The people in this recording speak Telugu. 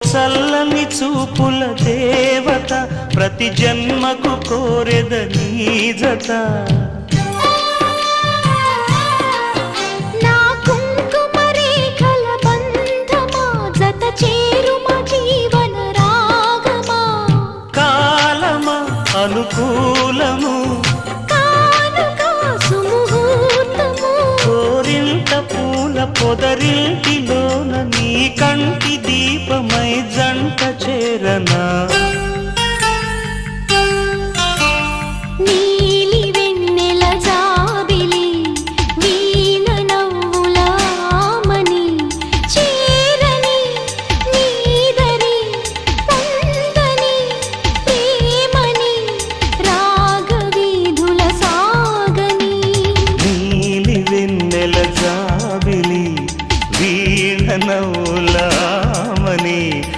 చల్లని చూపుల దేవత ప్రతి జన్మకు కోరెద నీ జత నా కుంకుమ రేఖల బంధమా జత చేరుమ జీవన రాగమా కాలమా అనుకూలము కానుక సుముహూర్తము కోరింత పూల పొదరింటిలోన నీ కంటి దీపమై జంట చేరనా